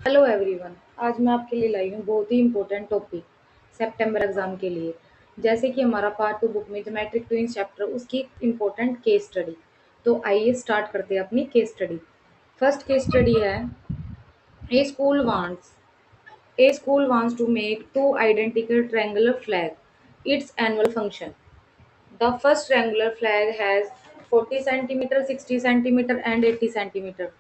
Hello everyone. आज मैं आपके लिए लाई हूँ बहुत ही इम्पोर्टेंट टॉपिक सितंबर एग्जाम के लिए। जैसे कि हमारा पार्ट 2 बुक में ज्योमेट्रिक ट्विंस चैप्टर उसकी इम्पोर्टेंट केस स्टडी। तो आइए स्टार्ट करते हैं अपनी case study. First case study है a school wants A school wants to make two identical triangular flag its annual function. The first triangular flag has 40 centimeter, 60 centimeter and 80 centimeter.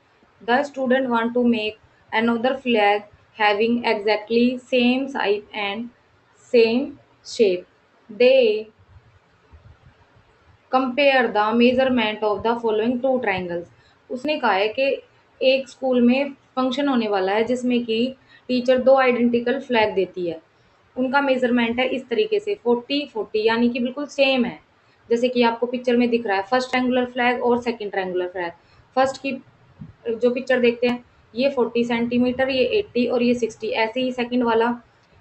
The student want to make another flag having exactly same size and same shape. They compare the measurement of the following two triangles. उसने कहा है कि एक school में function होने वाला है जिसमें कि टीचर दो आइडेंटिकल फ्लैग देती है। उनका मेजरमेंट है इस तरीके से 40-40 यानी कि बिल्कुल सेम है। जैसे कि आपको पिक्चर में दिख रहा है फर्स्ट ट्रायंगुलर फ्लैग और सेकंड ट्रायंगुलर फ्लैग। फर्स्ट की जो पिक्चर देखते हैं ये 40 सेंटीमीटर, ये 80 और ये 60। ऐसे ही सेकंड वाला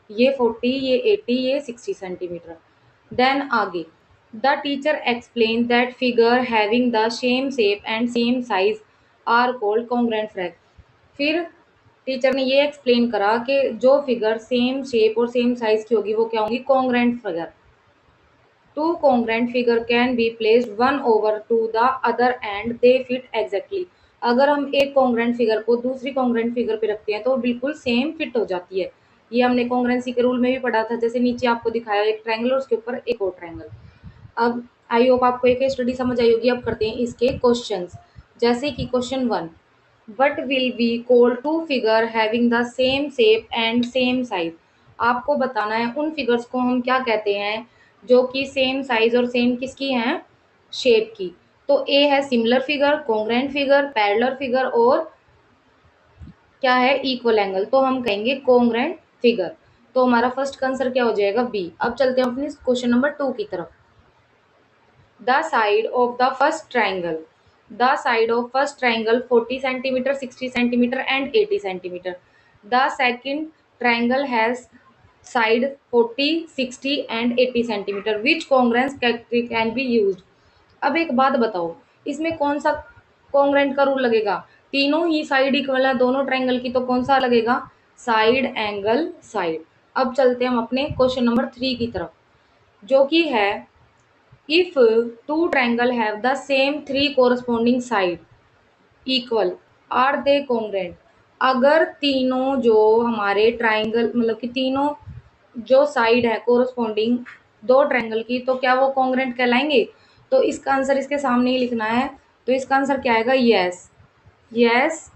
ये 40, ये 80, ये 60 सेंटीमीटर। देन आगे the teacher explain that figure having the same shape and same size are called congruent flag. फिर टीचर ने ये एक्सप्लेन करा कि जो फिगर सेम शेप और सेम साइज की होगी वो क्या होंगी, congruent figure. Two congruent figure can be placed one over to the other and they fit exactly। अगर हम एक congruent figure को दूसरी congruent figure पे रखते हैं तो वो बिल्कुल सेम फिट हो जाती है। ये हमने congruency के रूल में भी पढ़ा था। जैसे नीचे आपको दिखाया एक ट्रायंगल और उसके ऊपर एक और ट्रायंगल। अब आई होप आपको एक स्टडी समझ आई होगी। अब करते हैं इसके क्वेश्चंस। जैसे कि question 1, what will be called two figure having the same shape and same size. आपको बताना है उन फिगर्स को हम क्या कहते हैं जो कि सेम साइज और सेम किसकी हैं, शेप की। तो ए है similar figure, congruent figure, parallel figure और क्या है, इक्वल एंगल। तो हम कहेंगे कॉन्ग्रुएंट फिगर। तो हमारा फर्स्ट आंसर क्या हो जाएगा, बी। अब चलते हैं अपने क्वेश्चन नंबर 2 की तरफ। The side of the first triangle. The side of first triangle 40 centimeter, 60 centimeter and 80 centimeter. The second triangle has side 40, 60 and 80 centimeter. Which congruence characteristic can be used? अब एक बात बताओ, इसमें कौन सा कॉन्ग्रुएंट का रूल लगेगा? तीनों ही साइड इक्वल है दोनों ट्रायंगल की, तो कौन सा लगेगा, साइड एंगल साइड। अब चलते हैं हम अपने क्वेश्चन नंबर 3 की तरफ, जो कि है if two triangle have the same three corresponding side equal are they congruent। अगर तीनों जो हमारे ट्राइंगल मतलब कि तीनों जो साइड है कोरस्पॉन्डिंग दो ट्रायंगल की, तो क्या वो कॉन्ग्रुएंट कहलाएंगे? तो इसका आंसर इसके सामने ही लिखना है। तो इसका आंसर क्या आएगा, yes. Yes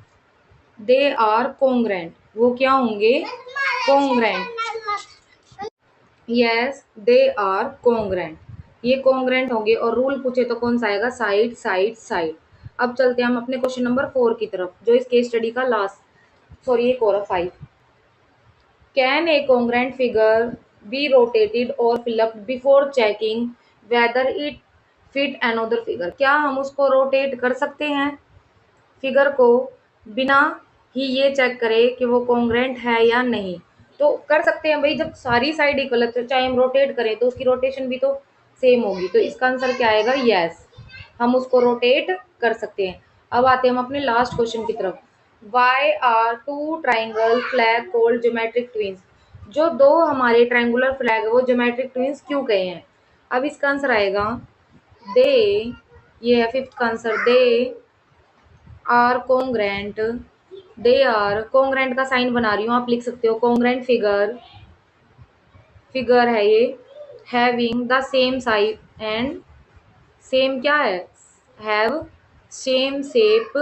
they are congruent. वो क्या होंगे, congruent. Yes they are congruent, ये कॉन्ग्रुएंट होंगे। और रूल पूछे तो कौन सा आएगा, साइड साइड साइड। अब चलते हैं हम अपने क्वेश्चन नंबर 4 की तरफ, जो इस केस स्टडी का लास्ट, सॉरी एक और 5। Can a congruent figure be rotated और flipped before checking whether it fit another figure. क्या हम उसको रोटेट कर सकते हैं फिगर को बिना ही ये चेक करें कि वो कॉन्ग्रुएंट है या नहीं? तो कर सकते हैं भाई, जब सारी साइड इक्वल है तो चाहे हम रोटेट करें तो उसकी रोटेशन भी तो सेम होगी। तो इसका आंसर क्या आएगा, यस, हम उसको रोटेट कर सकते हैं। अब आते हैं हम अपने लास्ट क्वेश्चन की तरफ। Why are two triangle flag called geometric twins. जो दो हमारे ट्रायंगुलर फ्लैग है वो ज्योमेट्रिक ट्विंस क्यों कहे हैं? अब इसका आंसर आएगा दे, ये है फिफ्थ का answer, they are congruent. They are congruent का साइन बना रही हूँ, आप लिख सकते हो कॉन्ग्रुएंट फिगर, फिगर है ये, having the same size and same क्या है, have same shape,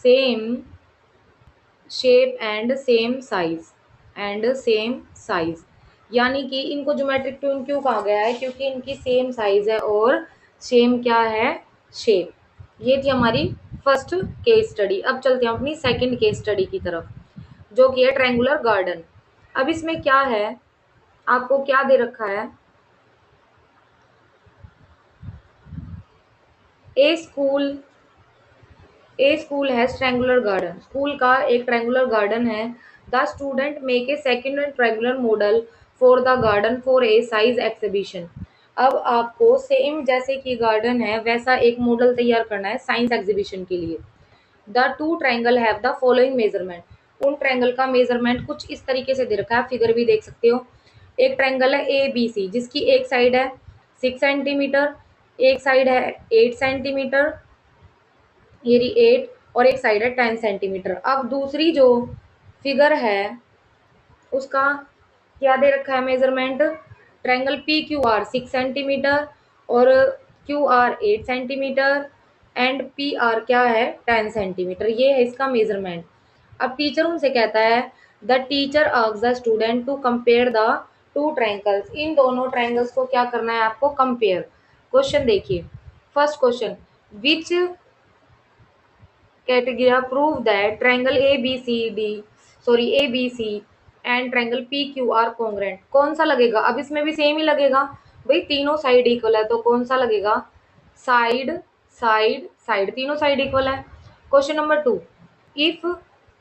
same shape and same size, and same size. यानी कि इनको ज्योमेट्रिक ट्विन क्यों कहा गया है, क्योंकि इनकी सेम साइज है और सेम क्या है, शेप। ये थी हमारी फर्स्ट केस स्टडी। अब चलते हैं अपनी सेकंड केस स्टडी की तरफ, जो कि है ट्रायंगुलर गार्डन। अब इसमें क्या है, आपको क्या दे रखा है, ए स्कूल, ए स्कूल है ट्रायंगुलर गार्डन। स्कूल का एक ट्रायंगुलर गार्डन है। The student make a second triangular model for the garden for a size exhibition. अब आपको सेम जैसे कि गार्डन है वैसा एक मॉडल तैयार करना है साइंस एग्जीबिशन के लिए। The two triangle have the following measurement. उन ट्रायंगल का मेजरमेंट कुछ इस तरीके से दे रखा है, फिगर भी देख सकते हो। एक ट्रायंगल है ए बी सी, जिसकी एक साइड है 6 सेंटीमीटर, एक साइड है 8 सेंटीमीटर, ये रही 8, और एक साइड है 10 सेंटीमीटर। अब दूसरी जो फिगर है उसका क्या दे रखा है measurement? Triangle P Q R 6 centimetre और Q R 8 centimetre and P R क्या है 10 सेंटीमीटर, ये है इसका मेजरमेंट। अब टीचर उनसे कहता है the teacher asks the student to compare the two triangles, इन दोनों ट्रायंगल्स को क्या करना है आपको? कंपेयर। क्वेश्चन देखिए, first question, which category prove that triangle ABC and triangle PQ are congruent। कौन सा लगेगा? अब इसमें भी सेम ही लगेगा भाई, तीनों साइड इक्वल है तो कौन सा लगेगा? साइड साइड साइड, तीनों साइड इक्वल है। Question number 2, if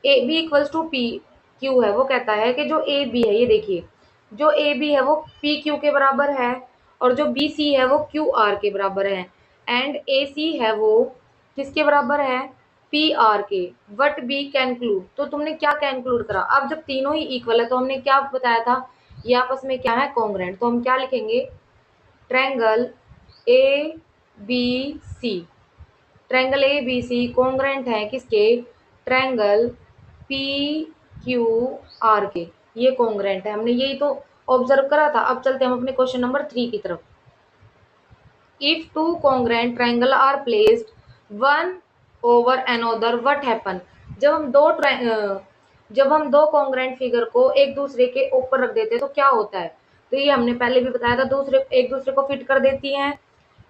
A B equals to P Q है, वो कहता है कि जो ए बी है, ये देखिए जो ए बी है वो पी क्यू के बराबर है और जो बी सी है वो क्यू आर के बराबर है, एंड ए सी है वो किसके बराबर है? पी आर के। वट बी कैनक्लूड, तो तुमने क्या कैनक्लूड करा? अब जब तीनों ही इक्वल है तो हमने क्या बताया था? ये आपस में क्या है? कॉन्ग्रेंट। तो हम क्या लिखेंगे? Triangle A B C, triangle A B C congruent है किसके? ट्रायंगल पी क्यू आर के, ये कॉन्ग्रेंट है। हमने यही तो ऑब्जर्व करा था। अब चलते हैं हम अपने क्वेश्चन नंबर 3 की तरफ। If two congruent triangle are placed one over another, what happen? जब हम दो कॉन्ग्रेंट फिगर को एक दूसरे के ऊपर रख देते हैं तो क्या होता है? तो ये हमने पहले भी बताया था, एक दूसरे को फिट कर देती हैं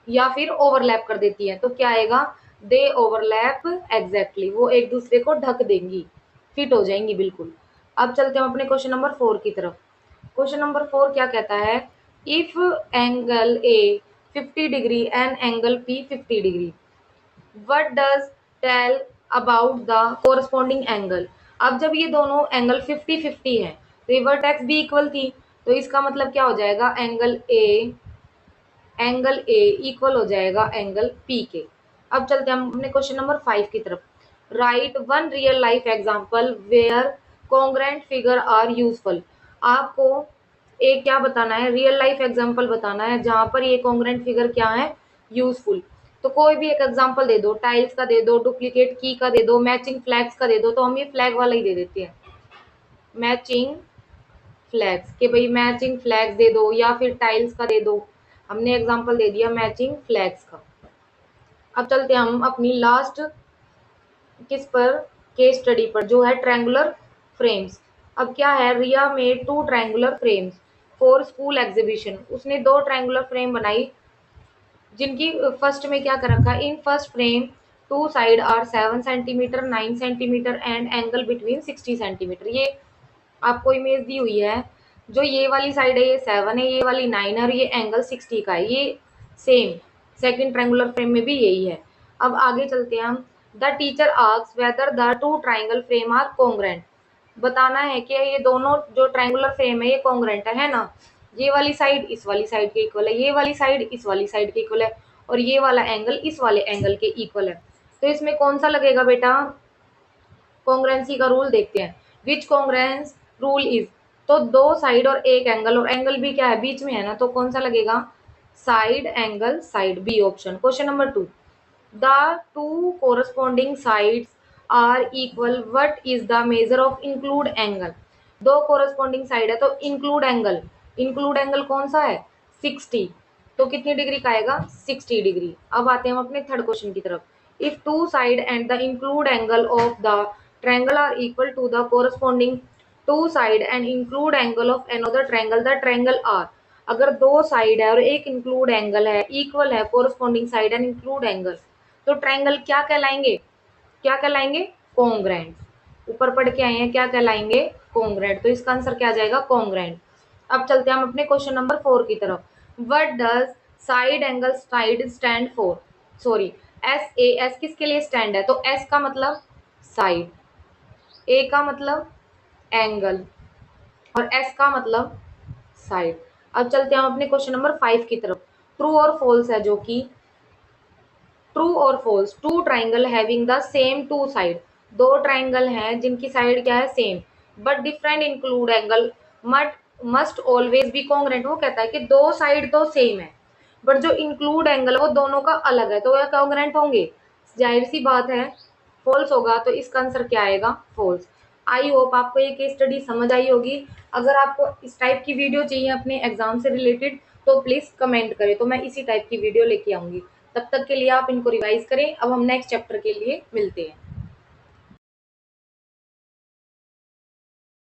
या फिर ओवरलैप कर देती हैं। तो क्या आएगा? दे ओवरलैप एग्जैक्टली, वो एक दूसरे को ढक देंगी, फिट हो जाएंगी बिल्कुल। अब चलते हैं अपने क्वेश्चन नंबर 4 की तरफ। क्वेश्चन नंबर 4 क्या कहता है? If angle A 50 degree and angle P 50 degree, what does tell about the corresponding angle. अब जब ये दोनों एंगल 50-50 है तो ये वर्टेक्स भी इक्वल थी, तो इसका मतलब क्या हो जाएगा? एंगल ए इक्वल हो जाएगा एंगल पी के। अब चलते हैं हम अपने क्वेश्चन नंबर 5 की तरफ। Write one real life example where congruent figure are useful. आपको एक क्या बताना है? रियल लाइफ एग्जांपल बताना है जहां पर ये कॉन्ग्रेंट फिगर क्या है? यूजफुल। तो कोई भी एक एग्जांपल दे दो, टाइल्स का दे दो, डुप्लीकेट की का दे दो, मैचिंग फ्लैग्स का दे दो। तो हम ये फ्लैग वाला ही दे देते हैं, मैचिंग फ्लैग्स, के भाई मैचिंग फ्लैग्स दे दो या फिर टाइल्स का दे दो। हमने एग्जांपल दे दिया मैचिंग फ्लैग्स का। अब चलते हैं हम अपनी लास्ट किस पर? केस स्टडी पर, जो है ट्रायंगुलर फ्रेम्स। अब क्या है? Riya made two triangular frames for school exhibition. उसने दो ट्रायंगुलर फ्रेम बनाई जिनकी फर्स्ट में क्या कर रखा है? In first frame two side are 7 centimetre 9 centimetre and angle between 60 centimetre. ये आपको इमेज दी हुई है। जो ये वाली साइड है ये 7 है, ये वाली 9 है और ये एंगल 60 का है। ये सेम सेकंड ट्रायंगुलर फ्रेम में भी यही है। अब आगे चलते हैं हम। The teacher asks whether the two triangle frame are congruent. बताना है कि ये दोनों जो ट्रायंगुलर फ्रेम है ये कॉन्ग्रेंट है ना? ये वाली साइड इस वाली साइड के इक्वल है, ये वाली साइड इस वाली साइड के इक्वल है और ये वाला एंगल इस वाले एंगल के इक्वल है। तो इसमें कौन सा लगेगा बेटा? कॉन्ग्रेंसी का रूल देखते हैं। विच कॉन्ग्रेंस रूल इज, तो दो साइड और एक एंगल, और एंगल भी क्या है? बीच में है ना, तो कौन सा लगेगा? Side angle side, B option. Question number 2, the two corresponding sides are equal, what is the measure of include angle. दो कोरस्पॉन्डिंग साइड है तो इंक्लूड एंगल कौन सा है? 60। तो कितनी डिग्री का आएगा? 60 डिग्री। अब आते हैं हम अपने थर्ड क्वेश्चन की तरफ। If two side and the include angle of the triangle are equal to the corresponding two side and include angle of another triangle, the triangle are। अगर दो साइड है और एक इंक्लूड एंगल है, equal है corresponding side and include angle, तो triangle क्या कहलाएंगे? क्या कहलाएंगे? कॉन्ग्रेंट। ऊपर पढ़ के आए हैं, क्या कहलाएंगे? कॉन्ग्रेंट। तो इसका आंसर क्या आ जाएगा? कॉन्ग्रेंट। अब चलते हैं हम अपने क्वेश्चन नंबर 4 की तरफ। What does side angle side stand for. Sorry, S किसके लिए स्टैंड है? तो एस का मतलब साइड, ए का मतलब एंगल और एस का मतलब साइड। अब चलते हैं हम अपने क्वेश्चन नंबर 5 की तरफ। ट्रू और फॉल्स है, जो कि ट्रू और false, two triangle having the same two side. दो ट्राइंगल हैं जिनकी साइड क्या है, same, but different include angle must must always be congruent. वो कहता है कि दो साइड तो सेम है, बट जो इंक्लूड एंगल वो दोनों का अलग है, तो वह कॉन्ग्रेंट होंगे। जाहिर सी बात है फॉल्स होगा, तो इसका आंसर क्या आएगा, फॉल्स। आई होप आपको ये केस स्टडी समझ आई होगी। अगर आपको इस टाइप की वीडियो चाहिए अपने एग्जाम से रिलेटेड तो प्लीज कमेंट करें, तो मैं इसी टाइप की वीडियो लेके आऊंगी। तब तक के लिए आप इनको रिवाइज करें। अब हम नेक्स्ट चैप्टर के लिए मिलते हैं।